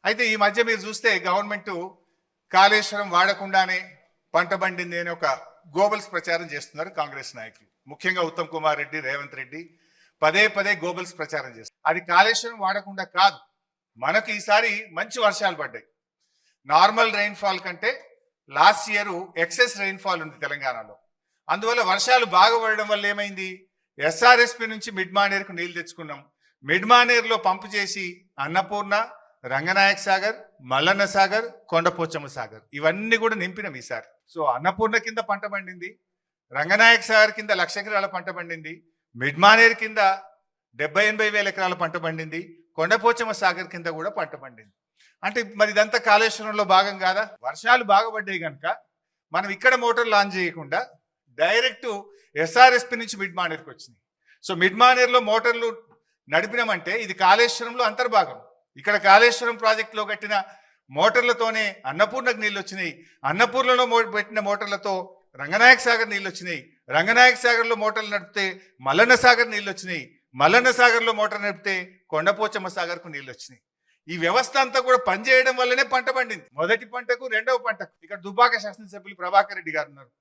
అయితే ఈ మధ్య మీరు చూస్తే గవర్నమెంట్ కాళేశ్వరం వాడకుండానే పంట పండింది అని ఒక గోబల్స్ ప్రచారం చేస్తున్నారు కాంగ్రెస్ నాయకులు, ముఖ్యంగా ఉత్తమ్ కుమార్ రెడ్డి, రేవంత్ రెడ్డి పదే పదే గోబల్స్ ప్రచారం చేస్తారు. అది కాళేశ్వరం వాడకుండా కాదు, మనకు ఈసారి మంచి వర్షాలు పడ్డాయి. నార్మల్ రెయిన్ఫాల్ కంటే లాస్ట్ ఇయర్ ఎక్సెస్ రెయిన్ఫాల్ ఉంది తెలంగాణలో. అందువల్ల వర్షాలు బాగా పడడం వల్ల ఏమైంది, ఎస్ఆర్ఎస్పి నుంచి మిడ్ మానేరుకు నీళ్లు తెచ్చుకున్నాం. మిడ్ మానేరులో పంపు చేసి అన్నపూర్ణ, రంగనాయక సాగర్, మల్లన్న సాగర్, కొండపోచమ్మ సాగర్ ఇవన్నీ కూడా నింపినాం ఈసారి. సో అన్నపూర్ణ కింద పంట పండింది, రంగనాయక సాగర్ కింద 1,00,000 ఎకరాల పంట పండింది, మిడ్ మానేరు కింద 70-80 వేల ఎకరాల పంట పండింది, కొండపోచమ్మ సాగర్ కింద కూడా పంట పండింది. అంటే మరి ఇదంతా కాళేశ్వరంలో భాగం కాదా? వర్షాలు బాగా పడ్డాయి కనుక మనం ఇక్కడ మోటార్ లాంచ్ చేయకుండా డైరెక్ట్ ఎస్ఆర్ఎస్పి నుంచి మిడ్ మానేరుకి వచ్చినాయి. సో మిడ్ మానేరులో మోటార్లు నడిపినామంటే ఇది కాళేశ్వరంలో అంతర్భాగం. ఇక్కడ కాళేశ్వరం ప్రాజెక్టులో కట్టిన మోటార్లతోనే అన్నపూర్ణకు నీళ్ళు వచ్చినాయి, అన్నపూర్ణలో పెట్టిన మోటార్లతో రంగనాయక సాగర్ నీళ్ళు వచ్చినాయి, రంగనాయక సాగర్లో మోటార్లు నడిపితే మల్లన్న సాగర్ నీళ్ళు వచ్చినాయి, మల్లన్న సాగర్లో మోటార్ నడిపితే కొండపోచమ్మ సాగర్కు నీళ్ళు వచ్చినాయి. ఈ వ్యవస్థ అంతా కూడా పనిచేయడం వల్లనే పంట పండింది. మొదటి పంటకు, రెండవ పంటకు. ఇక్కడ దుబ్బాక శాసనసభ్యులు ప్రభాకర్ రెడ్డి గారు ఉన్నారు,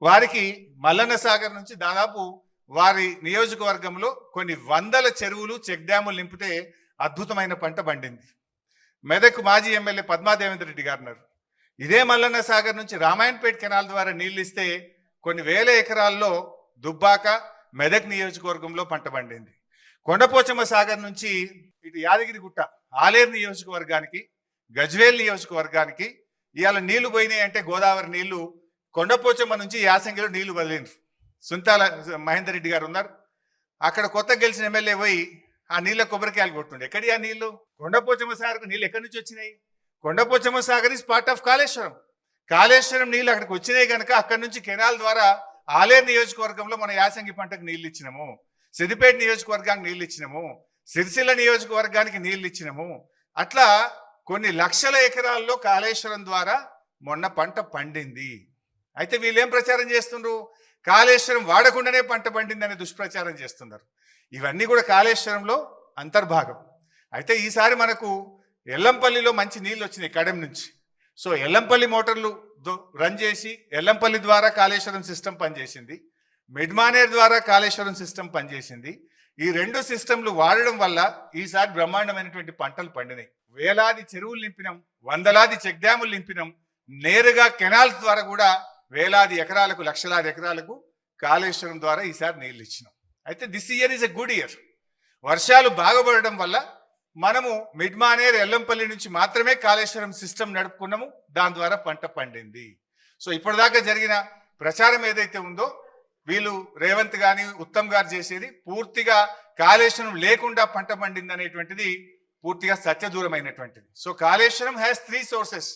వారికి మల్లన్న సాగర్ నుంచి దాదాపు వారి నియోజకవర్గంలో కొన్ని వందల చెరువులు, చెక్ డ్యాములు నింపితే అద్భుతమైన పంట పండింది. మెదక్ మాజీ ఎమ్మెల్యే పద్మాదేవేంద్ర రెడ్డి గారు ఉన్నారు, ఇదే మల్లన్న సాగర్ నుంచి రామాయణపేట కెనాల్ ద్వారా నీళ్లు ఇస్తే కొన్ని వేల ఎకరాల్లో దుబ్బాక, మెదక్ నియోజకవర్గంలో పంట పండింది. కొండపోచమ్మ సాగర్ నుంచి ఇటు యాదగిరిగుట్ట, ఆలేరు నియోజకవర్గానికి, గజ్వేల్ నియోజకవర్గానికి ఇవాళ నీళ్లు పోయినాయి. అంటే గోదావరి నీళ్లు కొండపోచమ్మ నుంచి యాసంగిలో నీళ్లు వదిలిండ్రు. సుంతాల మహేందర్ రెడ్డి గారు ఉన్నారు, అక్కడ కొత్త గెలిచిన ఎమ్మెల్యే పోయి ఆ నీళ్ళ కొబ్బరికాయలు కొట్టుండే. ఎక్కడి ఆ నీళ్లు? కొండపోచమ్మ సాగర్కు నీళ్ళు ఎక్కడి నుంచి వచ్చినాయి? Kondapochamma Sagar is part of Kaleshwaram. Kaleshwaram నీళ్ళు అక్కడికి వచ్చినాయి కనుక అక్కడి నుంచి కెనాల్ ద్వారా ఆలేరు నియోజకవర్గంలో మన యాసంగి పంటకు నీళ్లు ఇచ్చినాము, సిద్దిపేట నియోజకవర్గానికి నీళ్లు ఇచ్చినాము, సిరిసిల్ల నియోజకవర్గానికి నీళ్లు ఇచ్చినాము. అట్లా కొన్ని లక్షల ఎకరాల్లో కాళేశ్వరం ద్వారా మొన్న పంట పండింది. అయితే వీళ్ళేం ప్రచారం చేస్తున్నారు? కాళేశ్వరం వాడకుండానే పంట పండిందనే దుష్ప్రచారం చేస్తున్నారు. ఇవన్నీ కూడా కాళేశ్వరంలో అంతర్భాగం. అయితే ఈసారి మనకు ఎల్లంపల్లిలో మంచి నీళ్ళు వచ్చినాయి కడెం నుంచి. సో ఎల్లంపల్లి మోటార్లు రన్ చేసి ఎల్లంపల్లి ద్వారా కాళేశ్వరం సిస్టమ్ పనిచేసింది, మిడ్మానేర్ ద్వారా కాళేశ్వరం సిస్టమ్ పనిచేసింది. ఈ రెండు సిస్టంలు వాడడం వల్ల ఈసారి బ్రహ్మాండమైనటువంటి పంటలు పండినాయి. వేలాది చెరువులు నింపినాం, వందలాది చెక్ డ్యాములు నింపినాం, నేరుగా కెనాల్స్ ద్వారా కూడా వేలాది ఎకరాలకు, లక్షలాది ఎకరాలకు కాళేశ్వరం ద్వారా ఈసారి నీళ్ళు ఇచ్చినాం. అయితే this year is a good year. వర్షాలు బాగుపడడం వల్ల మనము మిడ్మానేర్, ఎల్లంపల్లి నుంచి మాత్రమే కాళేశ్వరం సిస్టమ్ నడుపుకున్నాము, దాని ద్వారా పంట పండింది. సో ఇప్పటిదాకా జరిగిన ప్రచారం ఏదైతే ఉందో వీళ్ళు రేవంత్ గాని, ఉత్తమ్ గారు చేసేది పూర్తిగా కాళేశ్వరం లేకుండా పంట పండింది అనేటువంటిది పూర్తిగా సత్యదూరమైనటువంటిది. So Kaleshwaram has 3 sources.